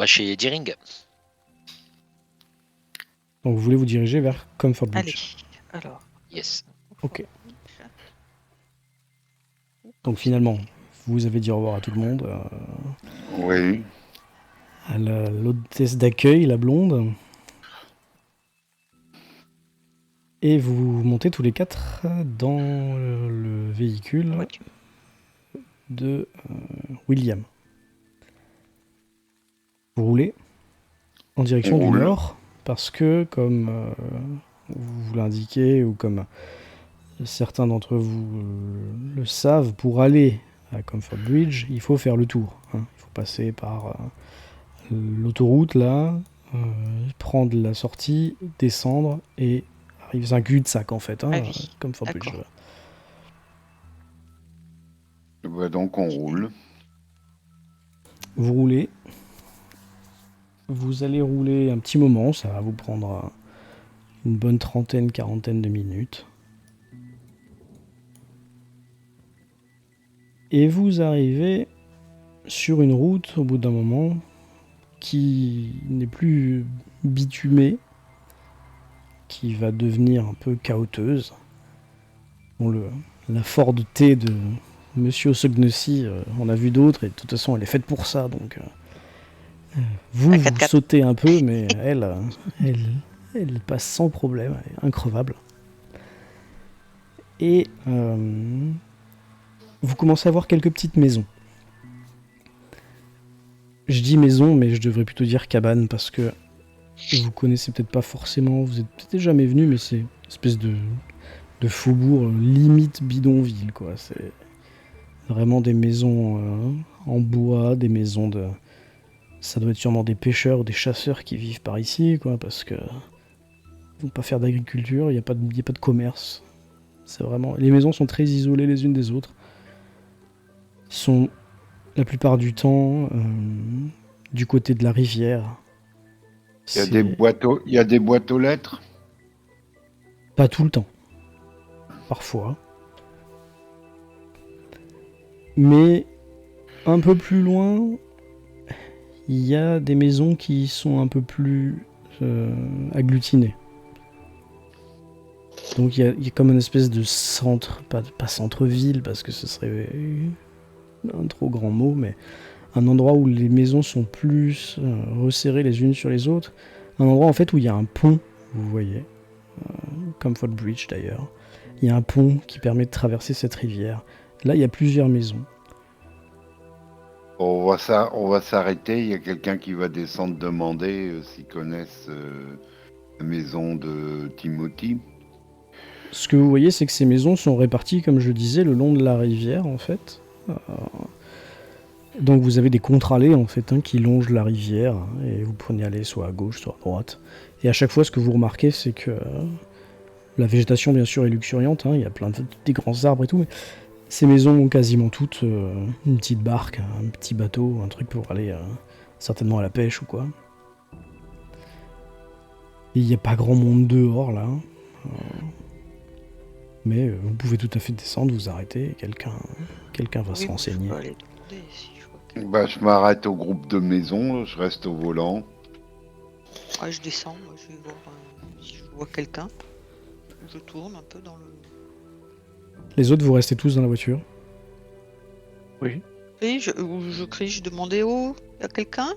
va chez Deering. Donc vous voulez vous diriger vers Comfort Allez, Bridge. alors. Yes. Ok. Donc finalement, vous avez dit au revoir à tout le monde. Oui. À l'hôtesse d'accueil, la blonde. Et vous montez tous les quatre dans le véhicule Voiture. de William. Vous roulez en direction On du roule. nord parce que, comme vous l'indiquez ou comme certains d'entre vous le savent, pour aller à Comfort Bridge, il faut faire le tour. Il faut passer par l'autoroute là, prendre la sortie, descendre et arriver. C'est un cul-de-sac en fait, Ah oui, Comfort Bridge. d'accord. Bah, donc on roule. Vous roulez. Vous allez rouler un petit moment, ça va vous prendre une bonne trentaine, quarantaine de minutes. Et vous arrivez sur une route, au bout d'un moment, qui n'est plus bitumée, qui va devenir un peu cahoteuse. Bon, la Ford T de Monsieur O'Shaughnessy, on a vu d'autres, et de toute façon elle est faite pour ça, donc vous La 4x4. sautez un peu, mais elle passe sans problème, elle est increvable. Et vous commencez à voir quelques petites maisons. Je dis maison, mais je devrais plutôt dire cabane, parce que vous connaissez peut-être pas forcément, vous êtes peut-être jamais venu, mais c'est une espèce de faubourg limite bidonville, quoi. C'est vraiment des maisons en bois, des maisons de... Ça doit être sûrement des pêcheurs ou des chasseurs qui vivent par ici, quoi, parce que ils vont pas faire d'agriculture, il n'y a pas de commerce. C'est vraiment... Les maisons sont très isolées les unes des autres. Ils sont la plupart du temps du côté de la rivière. Il y a des boîtes aux lettres. Pas tout le temps. Parfois. Mais un peu plus loin, il y a des maisons qui sont un peu plus agglutinées. Donc il y a comme une espèce de centre, pas centre-ville parce que ce serait un trop grand mot, mais un endroit où les maisons sont plus resserrées les unes sur les autres. Un endroit en fait où il y a un pont, vous voyez, Comfort Bridge d'ailleurs. Il y a un pont qui permet de traverser cette rivière. Là, il y a plusieurs maisons. On va s'arrêter. Il y a quelqu'un qui va descendre demander s'ils connaissent la maison de Timothy. Ce que vous voyez, c'est que ces maisons sont réparties, comme je disais, le long de la rivière, en fait. Donc vous avez des contre-allées, en fait, qui longent la rivière, et vous prenez aller soit à gauche, soit à droite. Et à chaque fois, ce que vous remarquez, c'est que la végétation, bien sûr, est luxuriante. Il y a plein des grands arbres et tout, mais ces maisons ont quasiment toutes une petite barque, un petit bateau, un truc pour aller certainement à la pêche ou quoi. Et il n'y a pas grand monde dehors, là. Mais vous pouvez tout à fait descendre, vous arrêter, et quelqu'un va se renseigner. Je peux aller demander si je vois quelqu'un. Bah, je m'arrête au groupe de maisons, je reste au volant. Ouais, je descends, moi, je vais voir si je vois quelqu'un. Je tourne un peu dans le... Les autres, vous restez tous dans la voiture. Oui. Et je crie, je demandais, oh, y a quelqu'un?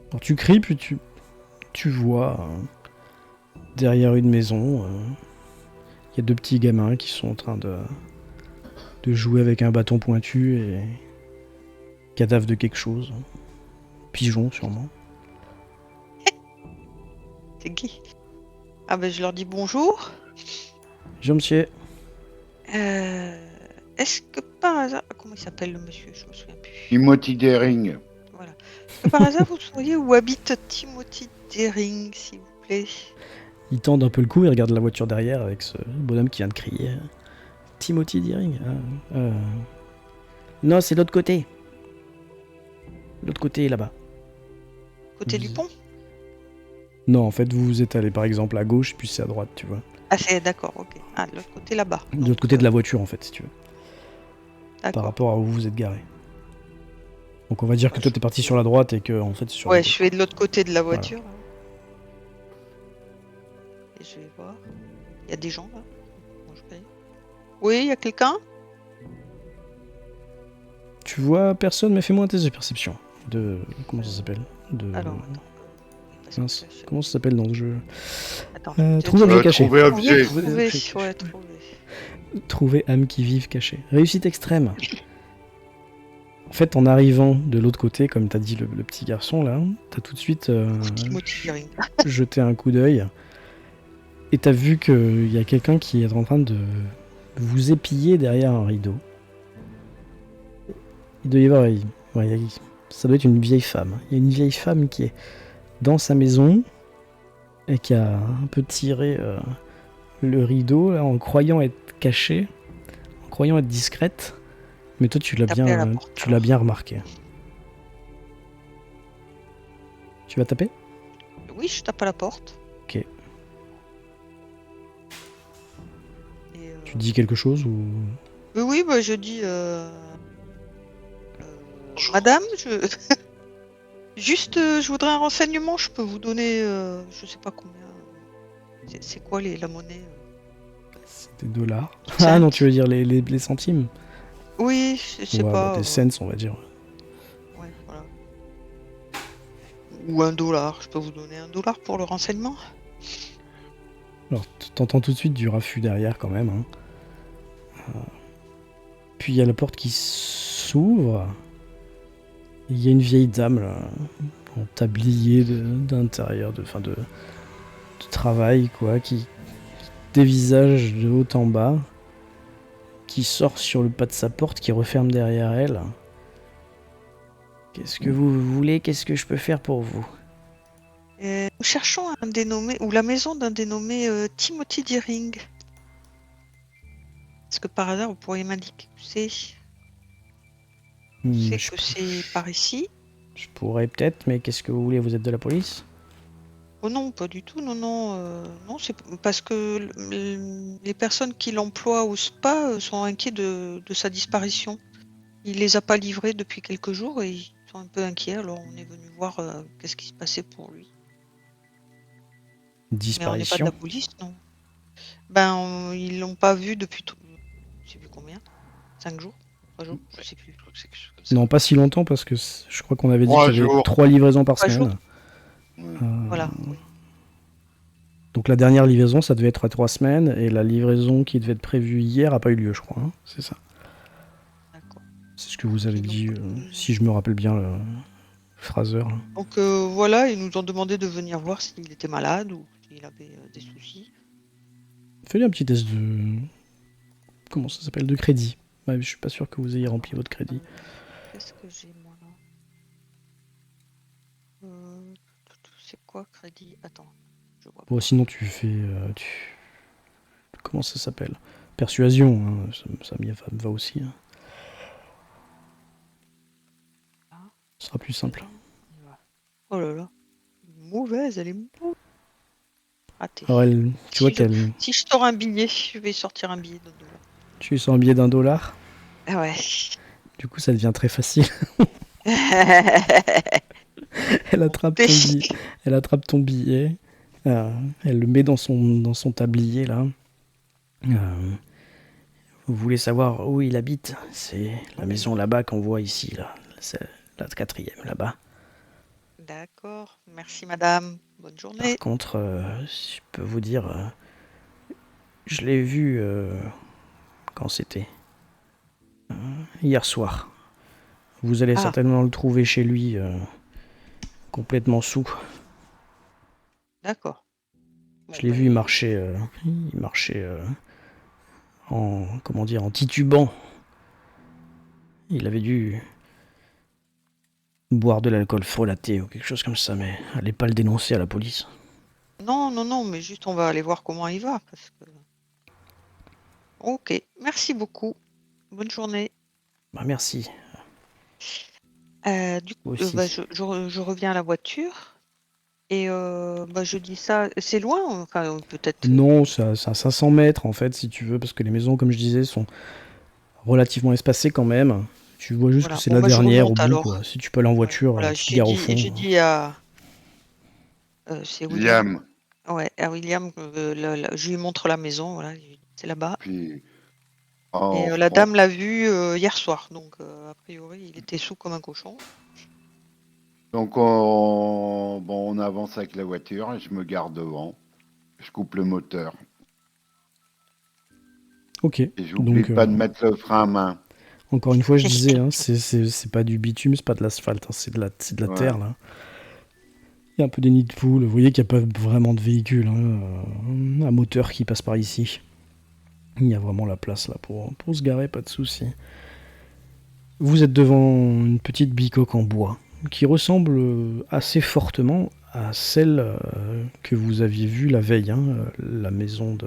Alors tu cries, puis tu vois derrière une maison, il y a deux petits gamins qui sont en train de jouer avec un bâton pointu et cadavre de quelque chose. Pigeon, sûrement. C'est qui? Ah ben je leur dis bonjour. Bonjour monsieur. Est-ce que par hasard... Comment il s'appelle le monsieur? Je me souviens plus. Timothy Deering. Voilà. Est-ce que par hasard vous sauriez où habite Timothy Deering, s'il vous plaît? Il tend un peu le cou et regarde la voiture derrière avec ce bonhomme qui vient de crier. Timothy Deering. Non, c'est l'autre côté. L'autre côté, là-bas. Côté du pont? Non, en fait, vous êtes allé par exemple à gauche, puis c'est à droite, tu vois. Ah c'est d'accord, ok. Ah, de l'autre côté là-bas. De l'autre côté de la voiture, en fait, si tu veux. D'accord. Par rapport à où vous êtes garé. Donc on va dire que toi t'es parti sur la droite et que en fait sur Ouais, la... je vais de l'autre côté de la voiture. Là. Et je vais voir. Il y a des gens là. Bon, je vais- Oui, il y a quelqu'un. Tu vois personne, mais fais-moi un test de perception. De... Comment ça s'appelle? De... Alors, attends. Parce que Mince, là, je- comment ça s'appelle dans le jeu? Attends, Trouver objet caché. Trouver Oui, objet. trouver. Objet Ouais, caché. trouver. Trouver âme qui vive cachée. Réussite extrême. En fait, en arrivant de l'autre côté, comme t'as dit le petit garçon là, t'as tout de suite Timothy Ring. jeté un coup d'œil et t'as vu qu'il y a quelqu'un qui est en train de vous épier derrière un rideau. Il doit y avoir... ouais, ça doit être une vieille femme. Il y a une vieille femme qui est dans sa maison et qui a un peu tiré le rideau là, en croyant être cachée, en croyant être discrète. Mais toi, tu l'as Taper à la bien, porte, tu l'as alors. bien remarqué. Tu vas taper? Oui, je tape à la porte. Ok. Et, Tu dis quelque chose ou... Oui, bah, je dis... Madame, je... Juste, je voudrais un renseignement. Je peux vous donner, je sais pas combien. C'est quoi la monnaie C'est des dollars. Cents. Ah non, tu veux dire les centimes? Oui, je sais Ouais, pas. bah, des cents, on va dire. Ouais, voilà. Ou $1. Je peux vous donner $1 pour le renseignement. Alors, t'entends tout de suite du raffut derrière quand même. Hein. Puis il y a la porte qui s'ouvre. Il y a une vieille dame là, en tablier d'intérieur, de travail, quoi, qui dévisage de haut en bas, qui sort sur le pas de sa porte, qui referme derrière elle. Qu'est-ce que vous voulez? Qu'est-ce que je peux faire pour vous? Nous cherchons un dénommé, ou la maison d'un dénommé Timothy Deering. Est-ce que par hasard vous pourriez m'indiquer où c'est? C'est Je que c'est par ici? pourrais peut-être, mais qu'est-ce que vous voulez? Vous êtes de la police? Oh non, pas du tout, non, non, c'est parce que les personnes qui l'emploient au spa sont inquiets de sa disparition. Il les a pas livrés depuis quelques jours et ils sont un peu inquiets, alors on est venu voir qu'est-ce qui se passait pour lui. Mais on n'est pas de Disparition? la police, non. Ben, ils l'ont pas vu depuis, je sais plus combien, 5 jours, 3 jours, je sais plus. Je crois que c'est quelque chose comme ça. Non, pas si longtemps, parce que je crois qu'on avait dit 3 qu'il y avait jours. 3 livraisons par 3 semaine. jours. Voilà. Oui. Donc la dernière livraison, ça devait être à 3 semaines, et la livraison qui devait être prévue hier a pas eu lieu, je crois. Hein, c'est ça. D'accord. C'est ce que vous avez Ok, dit, donc, si je me rappelle bien le phraseur. Là. Donc voilà, ils nous ont demandé de venir voir s'il était malade ou s'il avait des soucis. Faites un petit test de... Comment ça s'appelle? De crédit. Ouais, je suis pas sûr que vous ayez rempli votre crédit. Qu'est-ce que j'ai moi là C'est quoi crédit? Attends, je vois Bon, pas. sinon tu fais... Comment ça s'appelle? Persuasion, hein, ça me va aussi. Hein. Ce sera plus simple. Oh là là, mauvaise, elle est mauvaise. Raté. Alors elle, tu vois Si qu'elle... Si je sors un billet, je vais sortir un billet de $1. Tu sors un billet d'1 $. Ah ouais. Du coup, ça devient très facile. Elle attrape ton billet. Elle attrape ton billet. Elle le met dans son tablier là. Vous voulez savoir où il habite? C'est la maison là-bas qu'on voit ici là. C'est la 4e là-bas. D'accord, merci madame. Bonne journée. Par contre, je peux vous dire, je l'ai vu quand c'était hier soir. Vous allez certainement le trouver chez lui, complètement sous. D'accord. Je l'ai vu, il marchait en titubant. Il avait dû boire de l'alcool frelaté ou quelque chose comme ça, mais allez pas le dénoncer à la police. Non, mais juste on va aller voir comment il va. Parce que... Ok, merci beaucoup. Bonne journée. Bah merci. Du coup, Aussi. je reviens à la voiture. Et je dis ça, c'est loin, enfin, peut-être. Non, c'est à 500 mètres en fait, si tu veux, parce que les maisons, comme je disais, sont relativement espacées quand même. Tu vois juste Voilà. que c'est Bon, la bah, je dernière au remonte bout, alors. quoi. Si tu peux aller en voiture, Voilà, tu te gares au fond. j'ai dit à c'est William. Liam, Ouais, à William, je lui montre la maison, voilà, c'est là-bas. puis Et on, la on- dame l'a vu hier soir, donc a priori, il était sous comme un cochon. donc on avance avec la voiture et je me gare devant. Je coupe le moteur. Ok. Et j'oublie Donc, pas de mettre le frein à main. encore une fois, je disais, hein, c'est pas du bitume, c'est pas de l'asphalte, hein, c'est de la Ouais. terre, là. Il y a un peu des nids de poules. Vous voyez qu'il n'y a pas vraiment de véhicule, hein, un moteur qui passe par ici. Il y a vraiment la place là pour se garer, pas de souci. Vous êtes devant une petite bicoque en bois qui ressemble assez fortement à celle que vous aviez vue la veille, hein, la maison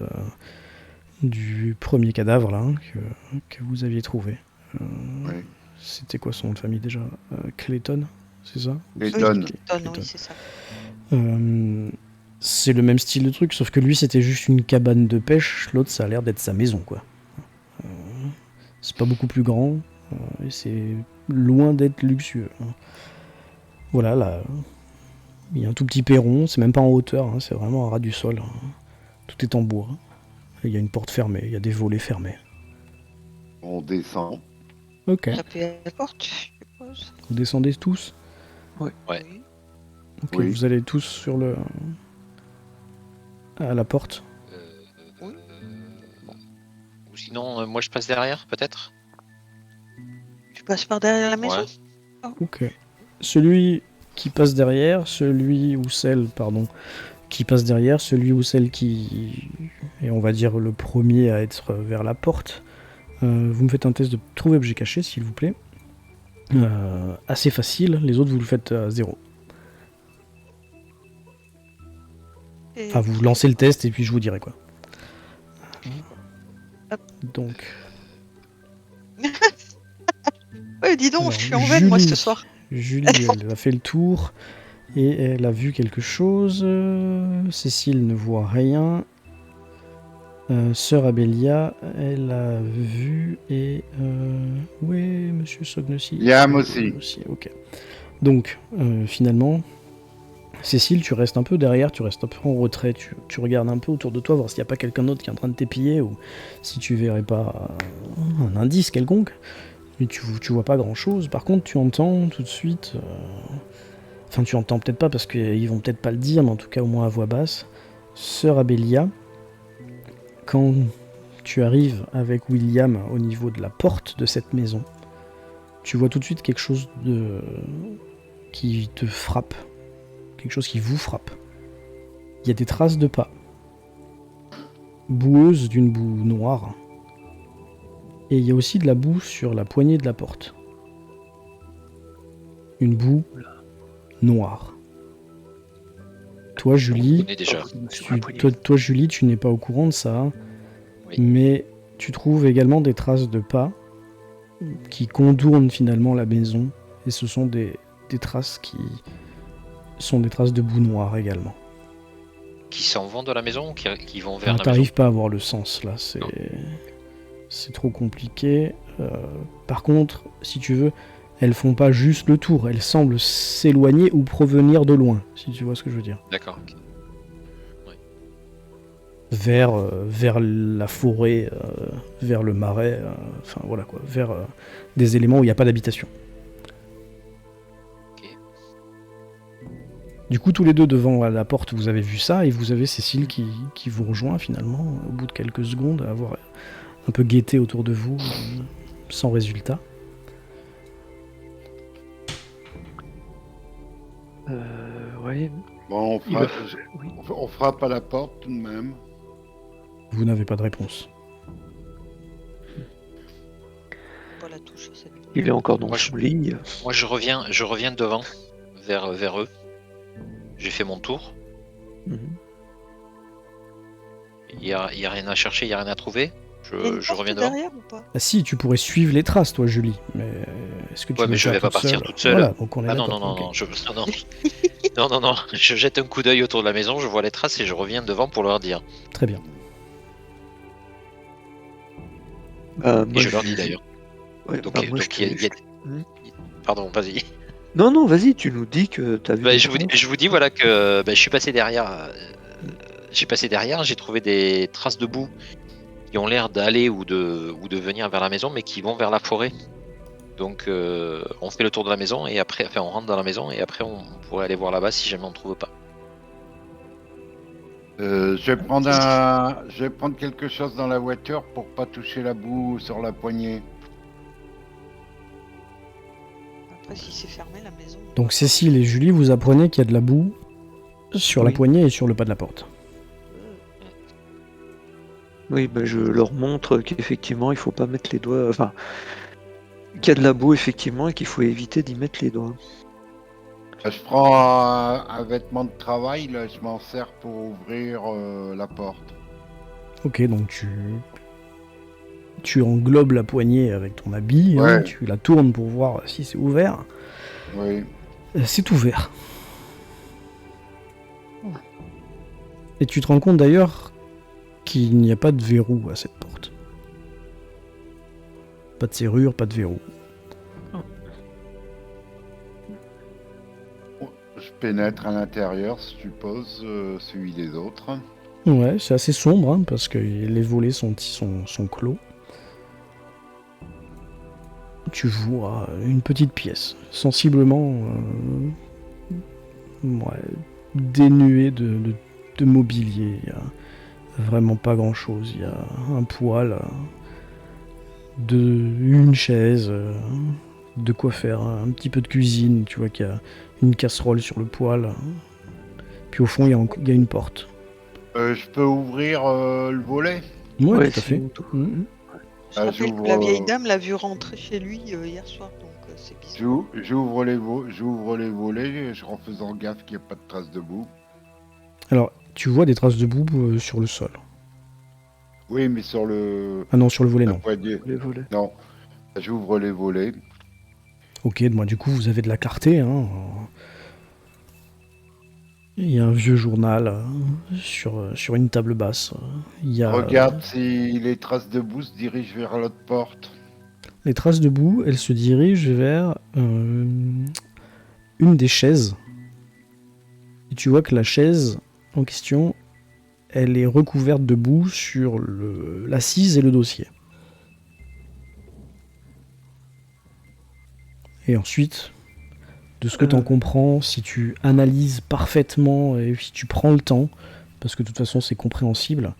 du premier cadavre là, hein, que vous aviez trouvé. Oui. C'était quoi son nom de famille déjà Clayton, c'est ça Les Oui, donne. Clayton, oui, c'est ça. C'est le même style de truc, sauf que lui c'était juste une cabane de pêche, l'autre ça a l'air d'être sa maison quoi. C'est pas beaucoup plus grand, et c'est loin d'être luxueux. Hein. Voilà, là, il y a un tout petit perron, c'est même pas en hauteur, hein, c'est vraiment à ras du sol. Hein. Tout est en bois. Il y a une porte fermée, il y a des volets fermés. On descend. Ok, Taper à la porte, je suppose. vous descendez tous. Ouais. Oui. Ok, Oui. vous allez tous sur à la porte. Oui. Bon. Ou sinon, moi je passe derrière, peut-être. Tu passes par derrière la maison. Ouais. Ok. Celui qui passe derrière, celui ou celle, pardon, qui passe derrière, celui ou celle qui est, on va dire, le premier à être vers la porte. Vous me faites un test de trouver objet caché, s'il vous plaît. Assez facile, les autres vous le faites à 0. Et- Enfin, vous lancez le test et puis je vous dirai quoi. Hop. Donc, Ouais, dis donc, Alors, je suis en veine moi Julie. ce soir. Julie, elle a fait le tour et elle a vu quelque chose. Cécile ne voit rien. Sœur Abélia, elle a vu et... oui, monsieur Sognossi. Liam aussi. Ok. Donc, finalement, Cécile, tu restes un peu derrière, tu restes un peu en retrait, tu regardes un peu autour de toi, voir s'il n'y a pas quelqu'un d'autre qui est en train de t'épier ou si tu verrais pas un indice quelconque. Mais tu vois pas grand chose. Par contre, tu entends tout de suite. Enfin, tu entends peut-être pas parce qu'ils vont peut-être pas le dire, mais en tout cas, au moins à voix basse. Sœur Abélia, quand tu arrives avec William au niveau de la porte de cette maison, tu vois tout de suite quelque chose qui te frappe. Quelque chose qui vous frappe. Il y a des traces de pas. Boueuses d'une boue noire. Et il y a aussi de la boue sur la poignée de la porte. Une boue noire. Toi, On Julie, connaît déjà. toi, Julie, tu n'es pas au courant de ça, Oui. mais tu trouves également des traces de pas qui contournent finalement la maison, et ce sont des traces qui sont des traces de boue noire également. Qui s'en vont de la maison ou qui vont vers Enfin, la t'arrives maison? pas à voir le sens là, c'est trop compliqué. Par contre, si tu veux, elles font pas juste le tour, elles semblent s'éloigner ou provenir de loin, si tu vois ce que je veux dire. D'accord. Ok. Vers la forêt, vers le marais, enfin voilà quoi, vers des éléments où il n'y a pas d'habitation. Ok. Du coup, tous les deux devant la porte, vous avez vu ça, et vous avez Cécile qui vous rejoint finalement, au bout de quelques secondes, à avoir un peu guetté autour de vous, sans résultat. Ouais. Bon, on, Il fra- va- oui. on frappe à la porte tout de même. Vous n'avez pas de réponse. Pas la toucher, cette boue. Il est encore dans Moi, son lit. Moi je reviens devant, vers eux. J'ai fait mon tour. Mhm. Il y a rien à chercher, il y a rien à trouver. Il y a une Je porte reviens devant. derrière ou pas? Ah si, tu pourrais suivre les traces, toi, Julie, mais est-ce que tu Ouais, veux mais le je faire vais pas toute partir seule toute seule. Voilà, donc on est Ah non, d'accord. non, non, ok. non, je jette un coup d'œil autour de la maison, je vois les traces et je reviens devant pour leur dire. Très bien. Bah, Et moi, je leur dis d'ailleurs. Ouais, Donc, bah, moi, donc il y a Pardon, vas-y. Non, non, vas-y, tu nous dis que t'as vu. Bah, des je vous choses. dis voilà que je suis passé derrière. J'ai trouvé des traces de boue qui ont l'air d'aller ou de venir vers la maison, mais qui vont vers la forêt. Donc on fait le tour de la maison et après, enfin on rentre dans la maison et après on pourrait aller voir là-bas si jamais on ne trouve pas. Je vais prendre quelque chose dans la voiture pour pas toucher la boue sur la poignée. Après, si c'est fermé, la maison. Donc Cécile et Julie, vous apprenez qu'il y a de la boue sur la Oui. poignée et sur le pas de la porte. Oui, bah, je leur montre qu'effectivement, il faut pas mettre les doigts. Enfin, qu'il y a de la boue, effectivement, et qu'il faut éviter d'y mettre les doigts. Je prends un vêtement de travail, là, je m'en sers pour ouvrir la porte. Ok, donc tu englobes la poignée avec ton habit, hein, Ouais. tu la tournes pour voir si c'est ouvert. Oui. C'est ouvert. Et tu te rends compte d'ailleurs qu'il n'y a pas de verrou à cette porte. Pas de serrure, pas de verrou. Je pénètre à l'intérieur, je suppose, celui des autres. Ouais, c'est assez sombre hein, parce que les volets sont clos. Tu vois une petite pièce, sensiblement dénuée de mobilier. Il y a vraiment pas grand chose. Il y a un poêle, une chaise, de quoi faire un petit peu de cuisine. Tu vois qu'il y a une casserole sur le poêle. Puis au fond, il y a une porte. Je peux ouvrir le volet? Ouais, Ouais, tout à fait. sinon, tout. Mhm. Je rappelle j'ouvre, que la vieille dame l'a vu rentrer chez lui hier soir, donc c'est bizarre. J'ouvre les volets, en faisant gaffe qu'il n'y a pas de traces de boue. Alors, tu vois des traces de boue sur le sol. Oui, mais sur le Ah non, sur le volet, la non. poignée. Les volets. Non. J'ouvre les volets. Ok, moi du coup vous avez de la clarté. Hein. Il y a un vieux journal sur une table basse. Il y a Regarde si les traces de boue se dirigent vers l'autre porte. les traces de boue, elles se dirigent vers une des chaises. Et tu vois que la chaise en question, elle est recouverte de boue sur l'assise et le dossier. Et ensuite, de ce que tu en comprends, si tu analyses parfaitement et si tu prends le temps, parce que de toute façon c'est compréhensible,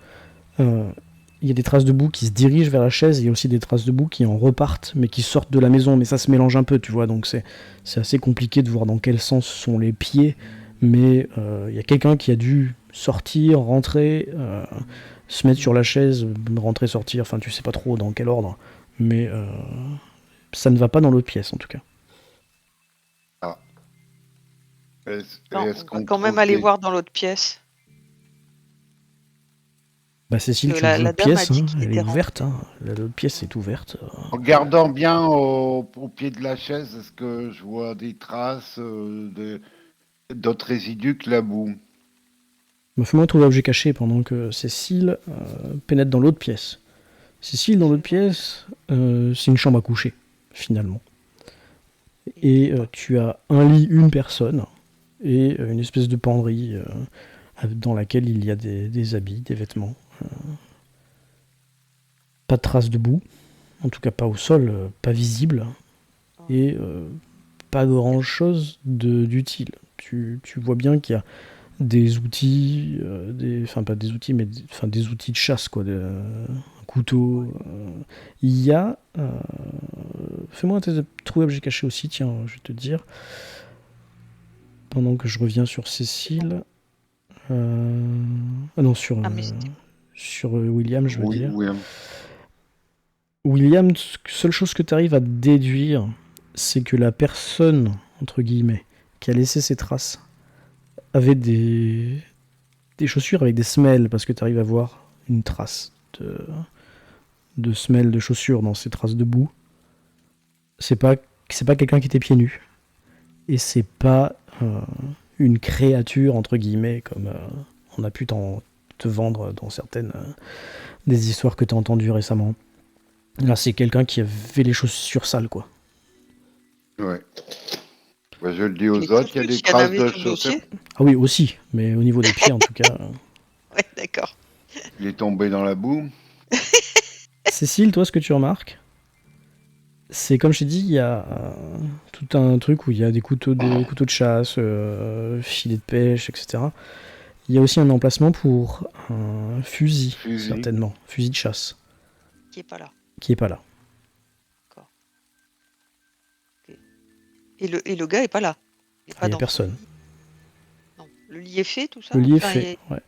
il y a des traces de boue qui se dirigent vers la chaise, il y a aussi des traces de boue qui en repartent, mais qui sortent de la maison, mais ça se mélange un peu, tu vois, donc c'est assez compliqué de voir dans quel sens sont les pieds, mais il y a quelqu'un qui a dû sortir, rentrer, se mettre sur la chaise, rentrer, sortir, enfin tu sais pas trop dans quel ordre, mais ça ne va pas dans l'autre pièce en tout cas. Non, Est-ce on va qu'on quand même trouve aller des- voir dans l'autre pièce. Bah Cécile, Que tu la ouvres l'autre dame a pièce, dit hein, qu'il elle était est ouverte, hein. L'autre pièce est ouverte. En regardant bien au pied de la chaise, est-ce que je vois des traces d'autres résidus que la boue? Fais-moi trouver objet caché pendant que Cécile pénètre dans l'autre pièce. Cécile, dans l'autre pièce, c'est une chambre à coucher, finalement. Et tu as un lit, une personne, et une espèce de penderie dans laquelle il y a des habits, des vêtements. Pas de traces de boue, en tout cas pas au sol, pas visible, et pas grand-chose d'utile. Tu vois bien qu'il y a des outils, enfin pas des outils, mais des outils de chasse, quoi, un couteau. Il y a... Fais-moi un test de trouver objet caché aussi, tiens, je vais te dire. Pendant que je reviens sur Cécile. Ah non, sur William, je veux Oui, dire. oui. William, seule chose que tu arrives à déduire, c'est que la personne, entre guillemets, qui a laissé ses traces, avait des chaussures avec des semelles, parce que tu arrives à voir une trace de semelles de chaussures dans ces traces de boue. C'est pas quelqu'un qui était pieds nus. Et c'est pas une créature, entre guillemets, comme on a pu te vendre dans certaines des histoires que tu as entendues récemment. Là, c'est quelqu'un qui avait les chaussures sales, quoi. Ouais. Bah, je le dis aux Les autres, il y a chaussures, des s'il y en traces avait de sur le dossier. chaussures. Ah oui, aussi, mais au niveau des pieds en tout cas. Ouais, d'accord. Il est tombé dans la boue. Cécile, toi, ce que tu remarques, c'est comme je t'ai dit, il y a tout un truc où il y a des couteaux de chasse, filets de pêche, etc. Il y a aussi un emplacement pour un fusil, Fusil. certainement, fusil de chasse, Qui est pas là. qui est pas là. Et le gars est pas là. Il est Ah, pas il y a dans personne. Non. Le lit est fait, tout ça. Le lit est Enfin, fait, ouais.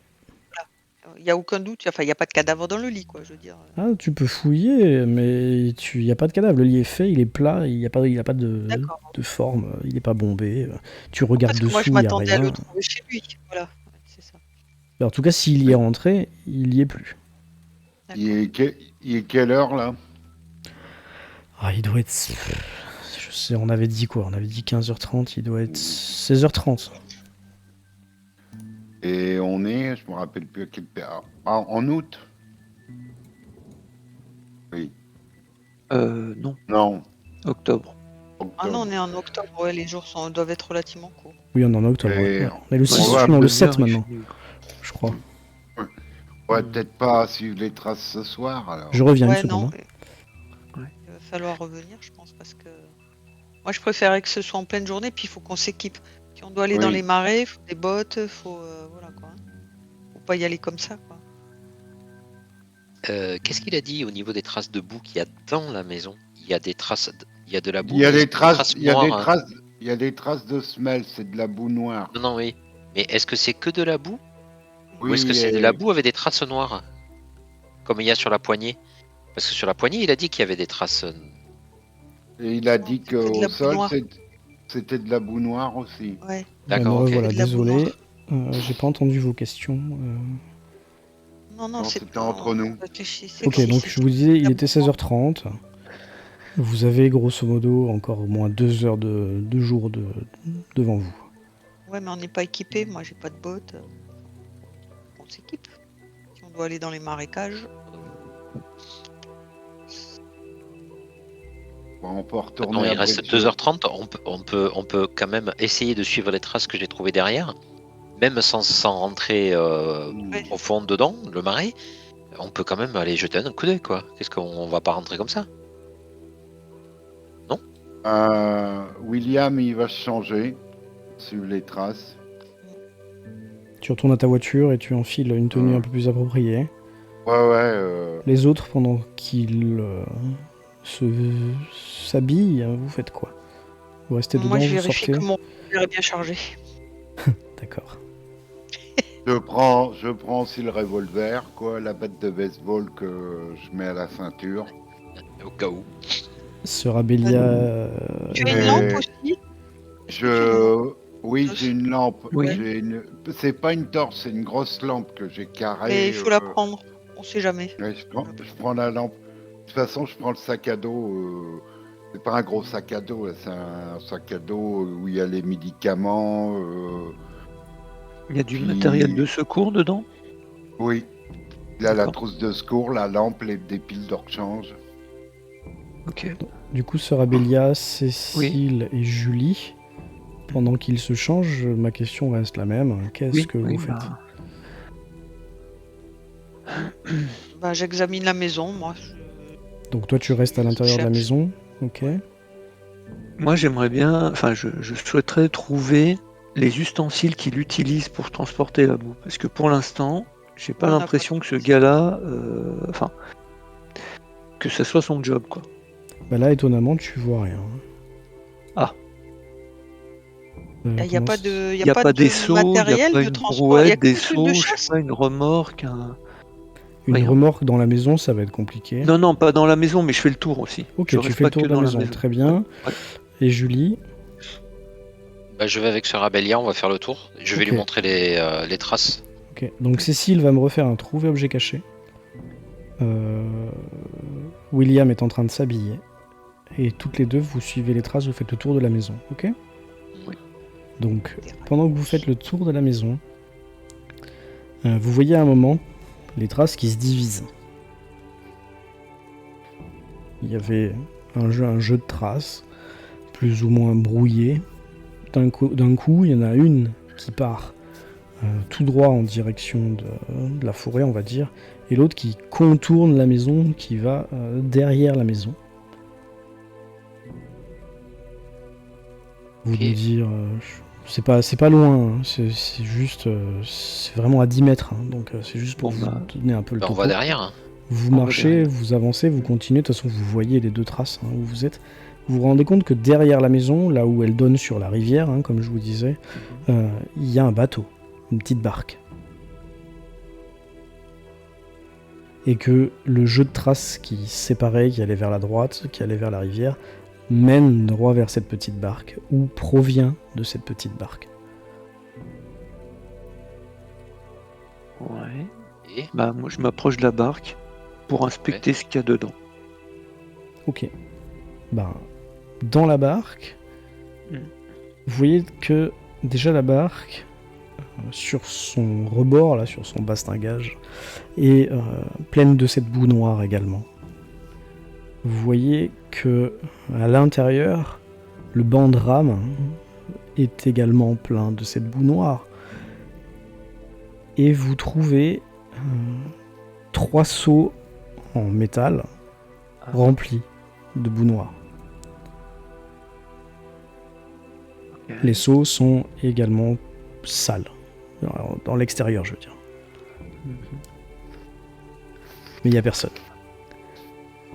Il y a aucun doute. Enfin, il n'y a pas de cadavre dans le lit, quoi. Je veux dire. Ah, tu peux fouiller, mais il n'y a pas de cadavre. Le lit est fait, il est plat, il n'y a pas D'accord. de forme, il n'est pas bombé. Tu regardes Parce que moi, je dessous, il n'y a m'attendais à rien. le trouver chez lui. Voilà. Ouais, c'est ça. Mais en tout cas, s'il y est rentré, il y est plus. D'accord. Il est quelle heure là? Ah, il doit être... Je sais, on avait dit quoi? On avait dit 15h30, il doit être 16h30. Et on est, je me rappelle plus à quelle période. Ah, en août? Oui. Non, Non. octobre. Ah non, on est en octobre. Ouais, les jours doivent être relativement courts. Oui, on est en octobre. Et Ouais. On est le 6, on va non, le Demi-heure, 7 il maintenant, fait nuit. je crois. On va peut-être pas suivre les traces ce soir alors. Je reviens une Ouais, non. seconde. Ouais. Il va falloir revenir, je pense, parce que moi, je préférais que ce soit en pleine journée, puis il faut qu'on s'équipe. Si on doit aller dans Oui. les marais, il faut des bottes, faut voilà quoi. Faut pas y aller comme ça, quoi. Qu'est-ce qu'il a dit au niveau des traces de boue qu'il y a dans la maison? Il y a des traces, il y a de la boue. Il y a mais des traces, il y a des noires, hein. traces, il y a des traces de semelles, c'est de la boue noire. Non, non, oui. Mais est-ce que c'est que de la boue? Oui, Ou est-ce que c'est de et- la boue avec des traces noires? Comme il y a sur la poignée? Parce que sur la poignée, il a dit qu'il y avait des traces. Et il a dit C'était de la qu'au boue sol, noire. c'était de la boue noire aussi. Ouais. D'accord, me ok. revoilà, De la boue désolé. J'ai pas entendu vos questions. Non, Non, c'est c'était pas entre nous. Réfléchissez Ok, si donc c'est je vous disais, il la était boue noire. 16h30. Vous avez grosso modo encore au moins 2 heures de jour devant vous. Ouais, mais on n'est pas équipé. Moi, j'ai pas de bottes. On s'équipe. Si on doit aller dans les marécages. Bon, on peut retourner Non, à il reste Bridge. 2h30. On peut quand même essayer de suivre les traces que j'ai trouvées derrière. Même sans rentrer au fond dedans, le marais. On peut quand même aller jeter un coup d'œil, quoi. Qu'est-ce qu'on va pas rentrer comme ça? William, il va se changer, suivre les traces. Tu retournes à ta voiture et tu enfiles une tenue un peu plus appropriée. Ouais. Les autres, pendant qu'ils s'habillent, vous faites quoi? Vous restez dedans, Moi, je vous vérifie sortez? que mon verre est bien chargé. D'accord. Je prends aussi le revolver, quoi, la batte de baseball que je mets à la ceinture. Au cas où. Sœur Abélia... Tu as une Et- lampe aussi? Est-ce que tu as une lampe? Oui, j'ai une lampe. Oui. C'est pas une torche, c'est une grosse lampe que j'ai carrée. Mais il faut la prendre. On sait jamais. Ouais, je prends la lampe. De toute façon, je prends le sac à dos. C'est pas un gros sac à dos, là, c'est un sac à dos où il y a les médicaments. Il y a du Puis- matériel de secours dedans? Oui. Il a la D'accord. trousse de secours, la lampe, des piles de rechange. Ok. Du coup, Sœur Abélia, Cécile et Julie, pendant qu'ils se changent, ma question reste la même. Qu'est-ce Oui, que oui, vous faites? Bah, j'examine la maison, moi. Donc toi, tu restes à l'intérieur de la cherche. maison. Ok. Moi, j'aimerais bien, enfin, je souhaiterais trouver les ustensiles qu'il utilise pour transporter la boue. Parce que pour l'instant, j'ai pas On n'a l'impression pas que ce de- gars-là, enfin, que ça soit son job, quoi. Bah là, étonnamment, tu vois rien. Ah. Il n'y a comment pas c'est- de, Il n'y a pas des seaux, il n'y a matériel pas de une transport. Il y a brouette, que des le truc de seaux, je chasse. sais pas, une remorque, Une rien. remorque dans la maison, ça va être compliqué. Non, non, pas dans la maison, mais je fais le tour aussi. Ok, Je tu reste fais le pas tour que de la dans maison. Très bien. Ouais. Et Julie? Bah, je vais avec Sœur Abélia, on va faire le tour. Je vais Ok. lui montrer les traces. Ok. Donc Cécile va me refaire un trouver objet caché. William est en train de s'habiller. Et toutes les deux, vous suivez les traces, vous faites le tour de la maison. Ok? Oui. Donc, pendant que vous faites le tour de la maison, vous voyez à un moment les traces qui se divisent. Il y avait un jeu de traces, plus ou moins brouillées. D'un coup, il y en a une qui part tout droit en direction de la forêt, on va dire, et l'autre qui contourne la maison, qui va derrière la maison. Vous Ok. nous dire, c'est pas loin, hein, c'est juste, c'est vraiment à 10 mètres, hein, donc c'est juste pour Bon, vous bah, donner un peu le Ben, on topo. va derrière. Hein. Vous On va marchez, derrière. vous avancez, vous continuez, de toute façon vous voyez les deux traces, hein, où vous êtes. Vous vous rendez compte que derrière la maison, là où elle donne sur la rivière, hein, comme je vous disais, il y a un bateau, une petite barque. Et que le jeu de traces qui séparait, qui allait vers la droite, qui allait vers la rivière, mène droit vers cette petite barque, ou provient de cette petite barque. Ouais. Et Bah, moi, je m'approche de la barque pour inspecter ce qu'il y a dedans. Ok. Ben, dans la barque, Mm. vous voyez que déjà la barque, sur son rebord, là, sur son bastingage, est pleine de cette boue noire également. Vous voyez que à l'intérieur, le banc de rame est également plein de cette boue noire. Et vous trouvez 3 seaux en métal Ah. remplis de boue noire. Ok. Les seaux sont également sales. Alors, dans l'extérieur, je veux dire. Mhm. Mais il n'y a personne.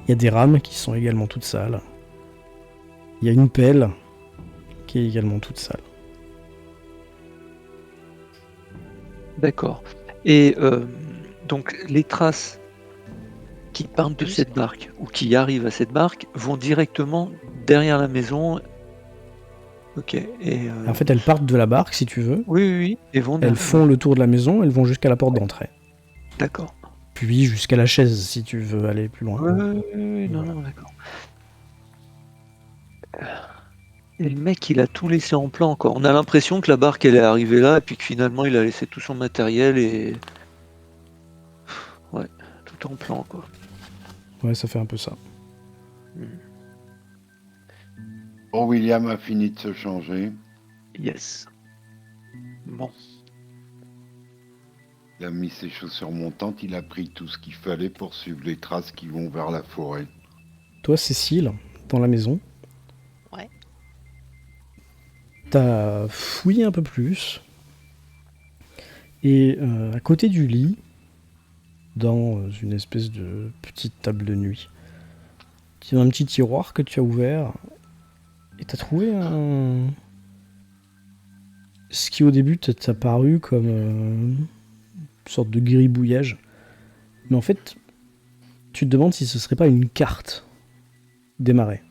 Il y a des rames qui sont également toutes sales. Il y a une pelle qui est également toute sale. D'accord. Et donc les traces qui partent de Oui, cette barque ou qui arrivent à cette barque vont directement derrière la maison. Ok. Et En fait, elles partent de la barque, si tu veux. oui, oui, oui. Et vont Elles derrière. font le tour de la maison, elles vont jusqu'à la porte d'entrée. D'accord. Puis jusqu'à la chaise, si tu veux aller plus loin. Oui, non, non, d'accord. Et le mec, il a tout laissé en plan encore. On a l'impression que la barque, elle est arrivée là, et puis que finalement, il a laissé tout son matériel et. Ouais, tout en plan, quoi. Ouais, ça fait un peu ça. Bon, William a fini de se changer. Yes. Bon. Il a mis ses chaussures montantes, il a pris tout ce qu'il fallait pour suivre les traces qui vont vers la forêt. Toi, Cécile, dans la maison. Ouais. T'as fouillé un peu plus. Et à côté du lit, dans une espèce de petite table de nuit, il y a un petit tiroir que tu as ouvert. Et t'as trouvé ce qui au début t'a paru comme une sorte de gribouillage. Mais en fait, tu te demandes si ce serait pas une carte des marais.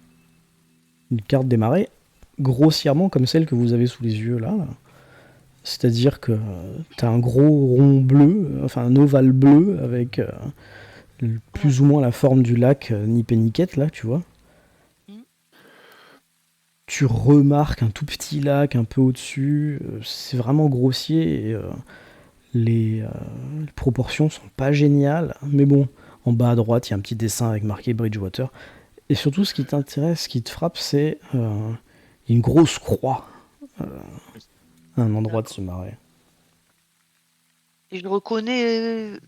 Une carte des marais, grossièrement comme celle que vous avez sous les yeux là. C'est-à-dire que t'as un gros rond bleu, enfin un ovale bleu avec plus ou moins la forme du lac Nipeniquet là, tu vois. Tu remarques un tout petit lac un peu au-dessus, c'est vraiment grossier et les proportions sont pas géniales, mais bon, en bas à droite, il y a un petit dessin avec marqué Bridgewater. Et surtout, ce qui t'intéresse, ce qui te frappe, c'est une grosse croix à un endroit de ce marais. Et je reconnais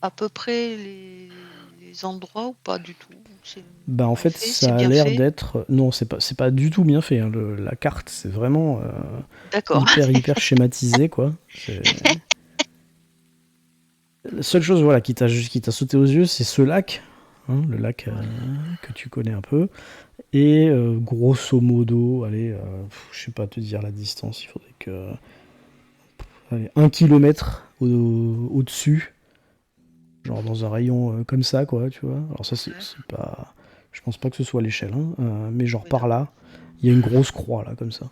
à peu près les endroits ou pas du tout? Bah en mal fait, fait, ça c'est a bien l'air fait. d'être... Non, c'est pas du tout bien fait, hein. La carte, c'est vraiment D'accord. hyper schématisé, quoi. La seule chose voilà, qui t'a sauté aux yeux, c'est ce lac, hein, le lac que tu connais un peu. Et grosso modo, allez, je sais pas te dire la distance, il faudrait que... Allez, 1 kilomètre au-dessus, genre dans un rayon comme ça, quoi, tu vois. Alors ça, c'est pas... Je pense pas que ce soit l'échelle, hein, mais genre Oui, par non. là, il y a une grosse croix, là, comme ça.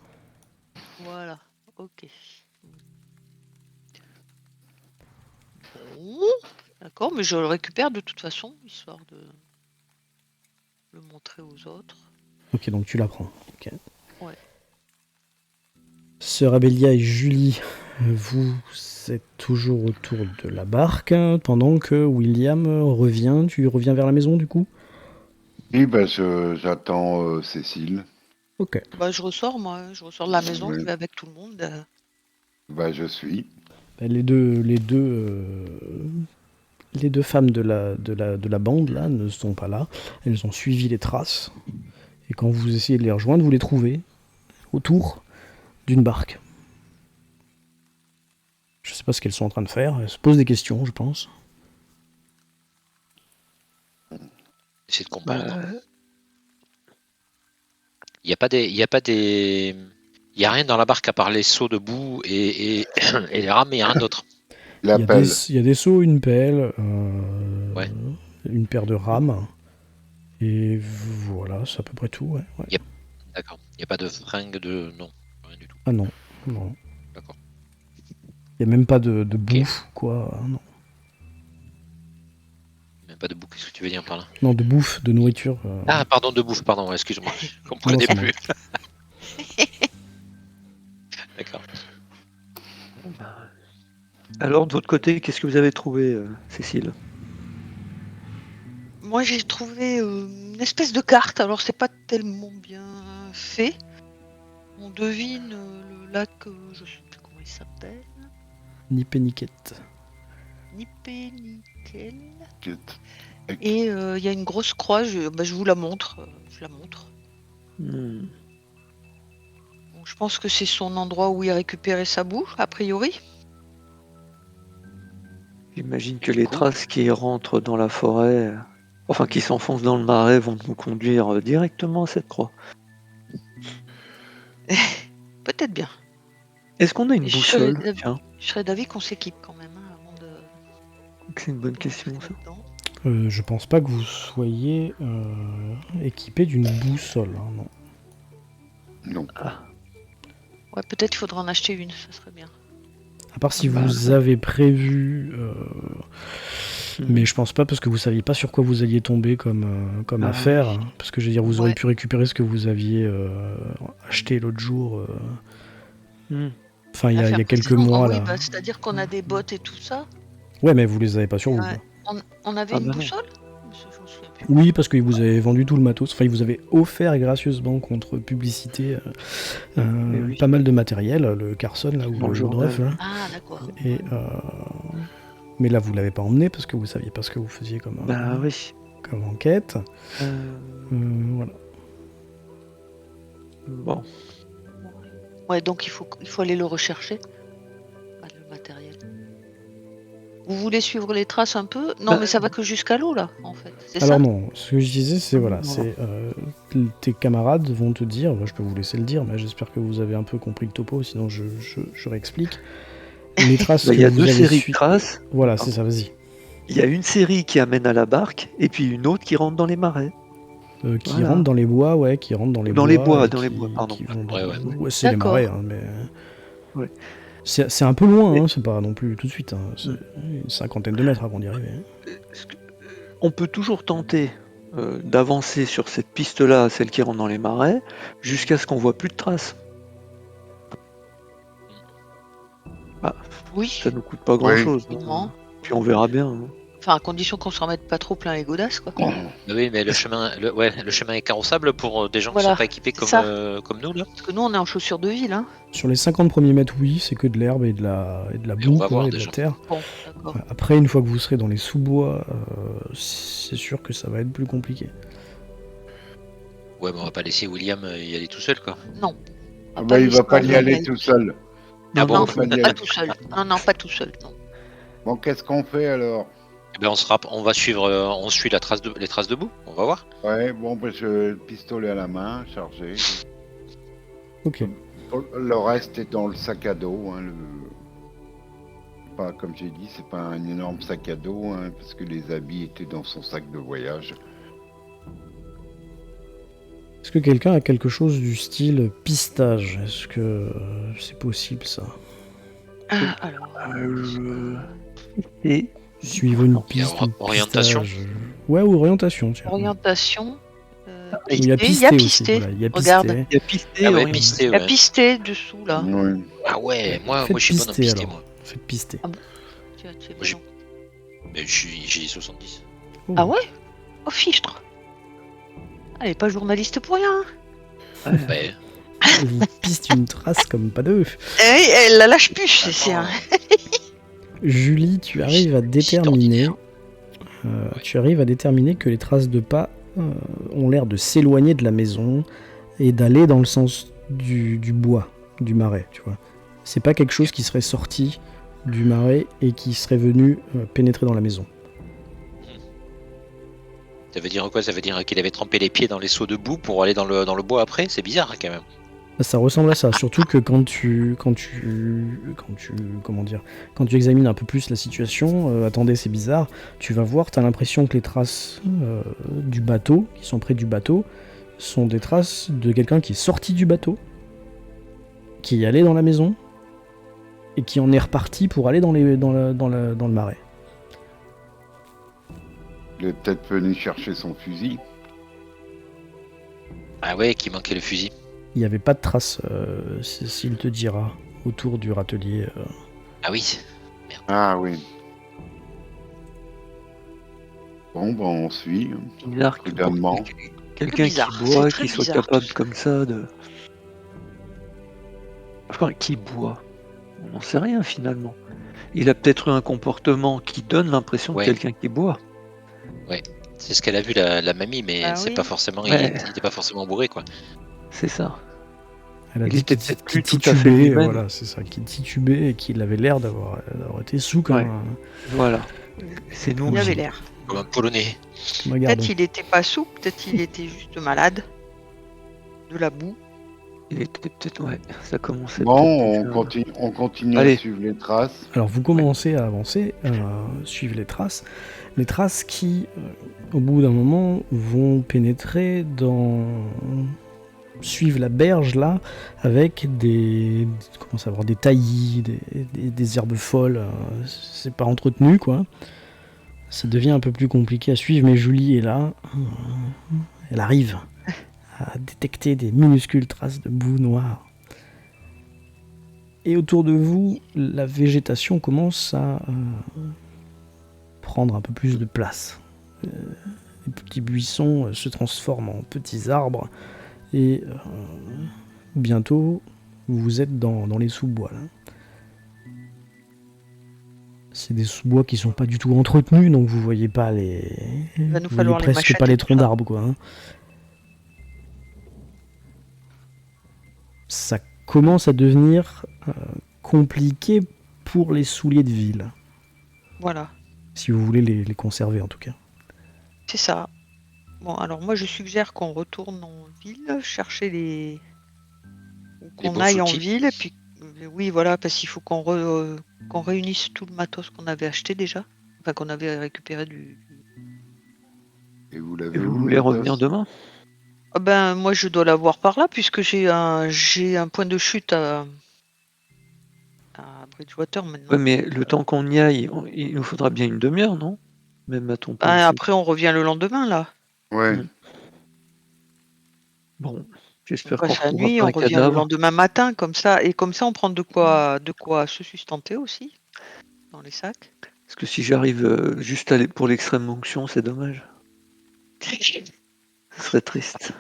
Voilà, ok. Bon, d'accord, mais je le récupère de toute façon, histoire de le montrer aux autres. Ok, donc tu la prends. Ok. Ouais. Sœur Abélia et Julie, vous êtes toujours autour de la barque, hein, pendant que William revient. Tu reviens vers la maison, du coup? Et ben j'attends Cécile. Ok. Bah, je ressors, moi. Je ressors de la maison, Oui. je vais avec tout le monde. Bah, je suis. Ben, les deux femmes de la bande là ne sont pas là. Elles ont suivi les traces. Et quand vous essayez de les rejoindre, vous les trouvez autour d'une barque. Je sais pas ce qu'elles sont en train de faire. Elles se posent des questions, je pense. Essayer de comprendre. Bah, Il y a pas des. Il y a rien dans la barque à part les seaux de boue et les rames, mais il y a rien d'autre. Il y a L'appel. il y a des seaux, une pelle, Ouais. une paire de rames. Et voilà, c'est à peu près tout. Ouais. D'accord. Il n'y a pas de fringues de. Non, rien du tout. Ah non, non. D'accord. Il n'y a même pas de bouffe, quoi. Non. Même pas de boue, qu'est-ce que tu veux dire par là? Non, de bouffe, de nourriture. Ah, pardon, de bouffe, pardon, excuse-moi. Je comprenais c'est plus. D'accord. alors, de votre côté, qu'est-ce que vous avez trouvé, Cécile? Moi, j'ai trouvé une espèce de carte. Alors, c'est pas tellement bien fait. On devine le lac, je sais plus comment il s'appelle. Ni péniquette. Nipenikel. Quitte. Et il y a une grosse croix. Je vous la montre. Je la montre. Hmm. Bon, je pense que c'est son endroit où il a récupéré sa boue, a priori. J'imagine que les Cool. traces qui rentrent dans la forêt, enfin qui s'enfoncent dans le marais, vont nous conduire directement à cette croix. Peut-être bien. Est-ce qu'on a une Et boussole? je Tiens, serais d'avis qu'on s'équipe quand même avant de. c'est une bonne question, ça. Dedans. Je pense pas que vous soyez équipé d'une boussole. Hein, non. Non. Ouais, peut-être il faudra en acheter une, ça serait bien. À part si Bah, vous avez prévu. Mais je pense pas parce que vous saviez pas sur quoi vous alliez tomber comme Ah, affaire. Hein, parce que je veux dire, vous auriez Ouais. pu récupérer ce que vous aviez acheté l'autre jour. hmm. Enfin, il y a Affaire quelques précise. mois Ah oui, là. bah, c'est-à-dire qu'on a des bottes et tout ça. Ouais, mais vous les avez pas sur vous. Ouais. quoi. On avait Ah une bah non. boussole Je m'en souviens plus. Oui, parce qu'il vous avait vendu tout le matos. Enfin, il vous avait offert gracieusement contre publicité Mais oui. pas mal de matériel, le Carson là, ou Dans le le journal. Woodruff. Là. Ah, d'accord. Et, mais là, vous l'avez pas emmené parce que vous saviez pas ce que vous faisiez comme, Bah oui. comme enquête. Voilà. Bon. Ouais, donc il faut aller le rechercher. Ah, le matériel. Vous voulez suivre les traces un peu? Non, Bah, mais ça va que jusqu'à l'eau, là, en fait. C'est Alors ça? non, ce que je disais, c'est voilà, Non, c'est tes camarades vont te dire, je peux vous laisser le dire, mais j'espère que vous avez un peu compris le topo, sinon je réexplique. Les traces Bah, il y que a vous deux avez séries de suivies. traces. Voilà, c'est ça, vas-y. Il y a une série qui amène à la barque, et puis une autre qui rentre dans les marais. Qui Voilà. rentrent dans les bois, ouais, qui rentrent dans les Dans bois. les bois, et dans les qui- bois, pardon. qui vont dans- Ouais, ouais. Ouais, c'est les D'accord. marais, hein, mais. Ouais. C'est un peu loin, Mais- hein, c'est pas non plus tout de suite. Hein, c'est une cinquantaine de mètres avant d'y arriver. Hein. On peut toujours tenter d'avancer sur cette piste-là, celle qui rentre dans les marais, jusqu'à ce qu'on voit plus de traces. Oui. Ça nous coûte pas grand-chose. Effectivement. Puis on verra bien. Hein. Enfin, à condition qu'on s'en mette pas trop plein les godasses, quoi. Oui, mais le chemin est carrossable pour des gens qui Voilà, sont pas équipés c'est ça. comme nous là. Parce que nous, on est en chaussures de ville, hein. Sur les 50 premiers mètres, oui, c'est que de l'herbe et de la Et on boue, va quoi, voir et de la déjà. terre. Bon, d'accord. Après, une fois que vous serez dans les sous-bois, c'est sûr que ça va être plus compliqué. Ouais, mais on va pas laisser William y aller tout seul quoi. Non. Ah bah, il va pas y aller tout tout seul. Ah bon, Non, faut y pas aller. tout seul. Non, pas tout seul, non. Bon, qu'est-ce qu'on fait alors? Eh ben, on va suivre, on suit les traces de boue. On va voir. Ouais, bon, bah, le pistolet à la main, chargé. Ok. Le reste est dans le sac à dos. Hein, pas, comme j'ai dit, c'est pas un énorme sac à dos, hein, parce que les habits étaient dans son sac de voyage. Est-ce que quelqu'un a quelque chose du style pistage? Est-ce que c'est possible ça? Alors, Et Suivre une Il y a piste ou orientation. pistage. Ouais, ou orientation, tiens. orientation. Il y a pisté, pisté aussi. Voilà, il y a pisté. Regarde. il y a pisté. Ah ouais, orienté. pisté, Il y a ouais. pisté dessous, là. Ouais. Ah ouais, moi Faites je suis bon en pister, pisté alors. moi. Faites pister. Tu es Moi, j'ai- bon. Mais j'ai 70. Oh. Ah ouais? Oh, fichtre. Elle est pas journaliste pour rien. Ouais. Elle vous piste une trace comme pas deux. Elle la lâche plus, c'est un... Julie, tu arrives à déterminer que les traces de pas ont l'air de s'éloigner de la maison et d'aller dans le sens du bois, du marais, tu vois. C'est pas quelque chose qui serait sorti du marais et qui serait venu pénétrer dans la maison. Ça veut dire quoi? Ça veut dire qu'il avait trempé les pieds dans les seaux de boue pour aller dans le bois après? C'est bizarre quand même. Ça ressemble à ça, surtout que quand tu examines un peu plus la situation, attendez, c'est bizarre, tu vas voir, t'as l'impression que les traces du bateau, qui sont près du bateau, sont des traces de quelqu'un qui est sorti du bateau, qui est allé dans la maison, et qui en est reparti pour aller dans le marais. Il est peut-être venu chercher son fusil. Ah ouais, qui manquait le fusil. Il n'y avait pas de traces, s'il te dira, autour du râtelier. Ah oui. Ah oui. Bon, ben on suit. Bizarre que Prudemment. quelqu'un qui bizarre, boit, c'est très qui soit bizarre, capable tout ça. comme ça de. Enfin, qui boit? On n'en sait rien finalement. Il a peut-être eu un comportement qui donne l'impression Ouais. de quelqu'un qui boit. C'est ce qu'elle a vu la mamie, mais Bah c'est oui. pas forcément. Ouais. Il était pas forcément bourré quoi. C'est ça. Elle a Il dit était qu'il peut-être plus qu'il tout à fait titubait, lui-même. voilà, c'est ça, qu'il titubait et qu'il avait l'air d'avoir été sous comme, Ouais. Voilà. C'est nous. Il avait aussi. l'air. Comme un polonais. comme un gardon. Peut-être il était pas souple, peut-être il était juste malade. De la boue. Il était peut-être. Ouais, ça commençait Bon, peut-être on continue Allez. à suivre les traces. Alors vous commencez à avancer, à suivre les traces qui, au bout d'un moment, vont pénétrer suivre la berge là, avec des taillis, des herbes folles, c'est pas entretenu quoi. Ça devient un peu plus compliqué à suivre, mais Julie est là, elle arrive à détecter des minuscules traces de boue noire. Et autour de vous, la végétation commence à prendre un peu plus de place. Les petits buissons se transforment en petits arbres et bientôt vous êtes dans les sous-bois. Là. C'est des sous-bois qui sont pas du tout entretenus, donc vous voyez pas Il va nous vous falloir voyez les presque machettes pas et les tout troncs ça. d'arbres quoi. Hein. Ça commence à devenir compliqué pour les souliers de ville. Voilà. Si vous voulez les conserver en tout cas. C'est ça. Bon, alors moi je suggère qu'on retourne en ville, chercher les. Ou qu'on bons aille en outils. ville, et puis. Oui, voilà, parce qu'il faut qu'on réunisse tout le matos qu'on avait acheté déjà. Enfin, qu'on avait récupéré du. Et vous l'avez Et vous où, voulez le revenir matos demain? Ah ben, moi je dois l'avoir par là, puisque j'ai un point de chute à Bridgewater maintenant. Ouais, mais le temps qu'on y aille, il nous faudra bien une demi-heure, non? Même à ton point de chute. Après, on revient le lendemain, là. Ouais. Mm. Bon, On j'espère qu'on passe la retrouvera nuit, pas on un revient le cadavre. lendemain matin, comme ça. Et comme ça, on prend de quoi se sustenter aussi, dans les sacs. Parce que si j'arrive juste pour l'extrême onction, c'est dommage. Ce serait triste.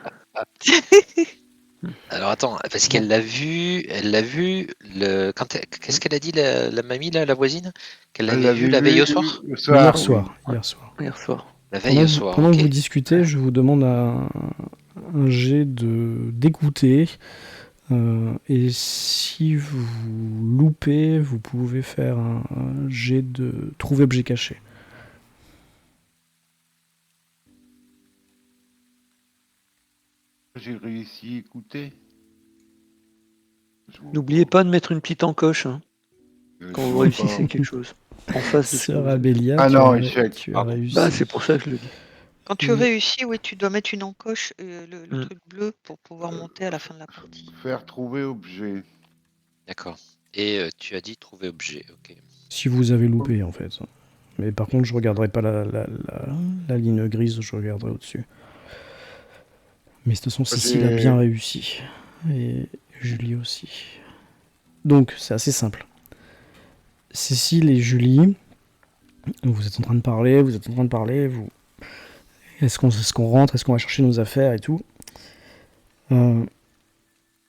Alors attends, parce qu'elle l'a vu, qu'est-ce qu'elle a dit la mamie là, la voisine, qu'elle Elle l'avait vu la veille au soir, le soir. Hier oui. soir. Hier soir. la veille au soir. Pendant Ok. que vous discutez, je vous demande un jet d'écouter. Et si vous loupez, vous pouvez faire un jet de trouver objet caché. J'ai réussi à écouter. N'oubliez pas de mettre une petite encoche hein, quand Je vous vois réussissez pas. quelque chose. En face de ce que Sœur vous avez. Abélia, Ah tu non, as, échec. tu as Pardon. réussi. Bah, c'est pour ça que je le dis. Quand tu Mm. réussis, oui, tu dois mettre une encoche, le truc bleu, pour pouvoir monter à la fin de la partie. Faire trouver objet. D'accord. Et tu as dit trouver objet. Ok. Si vous avez loupé, en fait. Mais par contre, je regarderai pas la ligne grise, je regarderai au-dessus. Mais de toute façon, Cécile a bien réussi. Et Julie aussi. Donc, c'est assez simple. Cécile et Julie, vous êtes en train de parler, Est-ce qu'on rentre, est-ce qu'on va chercher nos affaires et tout.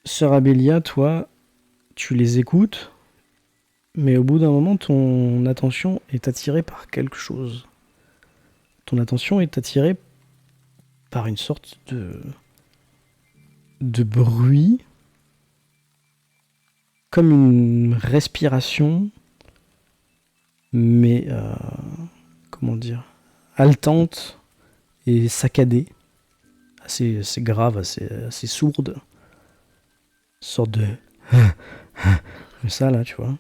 Sœur Abélia, toi, tu les écoutes, mais au bout d'un moment, ton attention est attirée par quelque chose. Ton attention est attirée par une sorte de bruit, comme une respiration, mais comment dire, haletante et saccadée, assez grave, assez sourde, sorte de comme ça là, tu vois.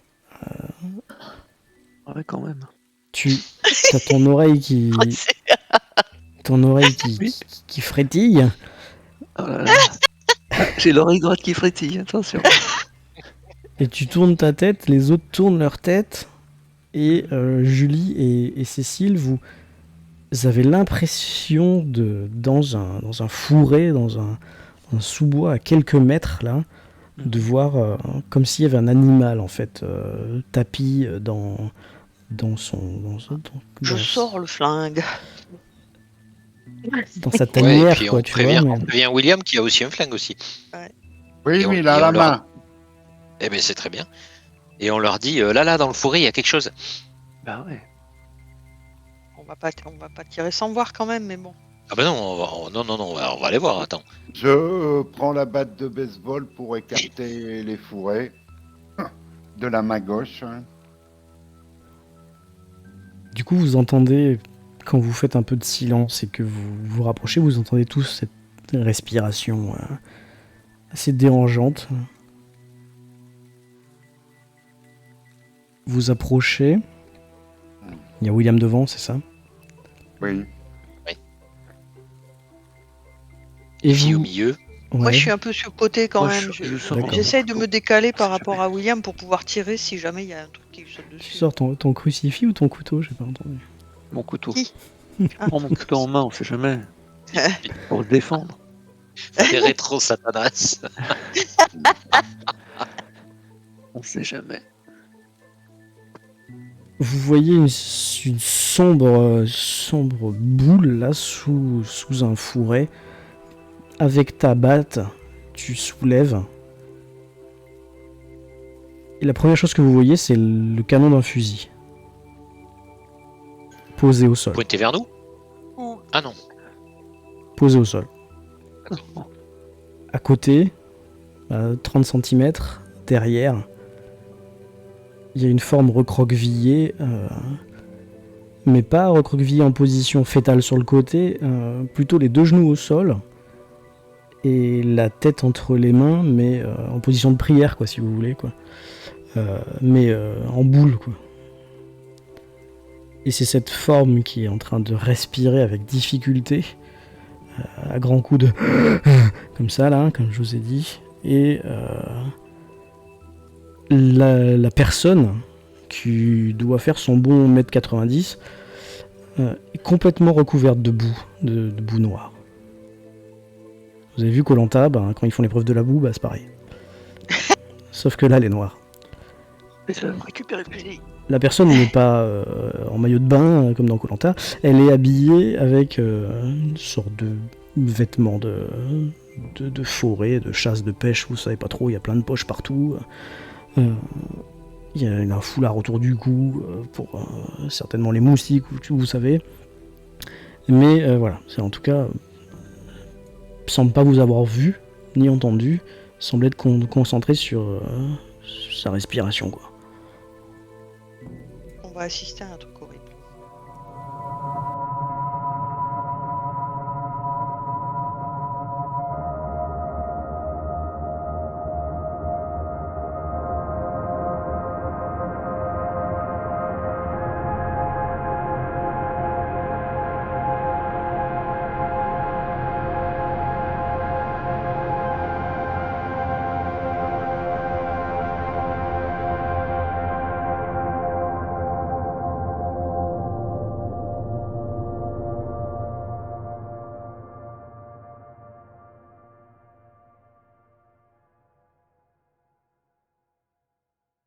Ouais, quand même. T'as ton oreille qui Oui. qui frétille. Oh là là. Ah, j'ai l'oreille droite qui frétille, attention. Et tu tournes ta tête, les autres tournent leur tête, et Julie et Cécile, vous avez l'impression dans un fourré, dans un sous-bois à quelques mètres, là, de voir comme s'il y avait un animal, en fait, tapi dans Je sors le flingue. dans sa Ouais, et tanière, puis quoi, on tu prévient, vois. on prévient William qui a aussi un flingue aussi. Oui, Et on- mais il a et la on leur- main. Eh ben c'est très bien. Et on leur dit, là, dans le fourré, il y a quelque chose. Bah ouais. On va pas tirer sans voir quand même, mais bon. Ah ben non, non, on va aller voir, attends. Je prends la batte de baseball pour écarter les fourrés de la main gauche. Du coup, vous entendez, quand vous faites un peu de silence et que vous vous rapprochez, vous entendez tous cette respiration assez dérangeante. Vous approchez. Il y a William devant, c'est ça? Oui. Et Fille au vous... milieu. Moi, Ouais. je suis un peu sur le côté quand Moi, même. je sors D'accord. J'essaye de me décaler par Si rapport jamais. à William pour pouvoir tirer si jamais il y a un truc qui lui saute Tu dessus. sors ton crucifix ou ton couteau? J'ai pas entendu. Mon couteau. Qui Je prends mon couteau en main, on sait jamais. Pour se défendre. Des rétro Satanas. On sait jamais. Vous voyez une sombre boule là sous un fourré. Avec ta batte, tu soulèves. Et la première chose que vous voyez, c'est le canon d'un fusil. Posé au sol. Pointé vers nous. Ah non. Posé au sol. À côté, à 30 cm, derrière, il y a une forme recroquevillée, mais pas recroquevillée en position fétale sur le côté, plutôt les deux genoux au sol, et la tête entre les mains, mais en position de prière, quoi, si vous voulez, quoi. Mais en boule, quoi. Et c'est cette forme qui est en train de respirer avec difficulté, à grands coups de... comme ça, là, comme je vous ai dit. Et la personne qui doit faire son bon 1m90 est complètement recouverte de boue, de boue noire. Vous avez vu Koh-Lanta, quand ils font l'épreuve de la boue, c'est pareil. Sauf que là, elle est noire. Mais ça va me récupérer le fusil. La personne n'est pas en maillot de bain, comme dans Koh-Lanta. Elle est habillée avec une sorte de vêtements de forêt, de chasse, de pêche, vous savez pas trop, il y a plein de poches partout. Il y a un foulard autour du cou pour certainement les moustiques, vous savez. Mais voilà, c'est en tout cas... semble pas vous avoir vu, ni entendu, semble être concentré sur sa respiration, quoi. On va assister à un truc horrible.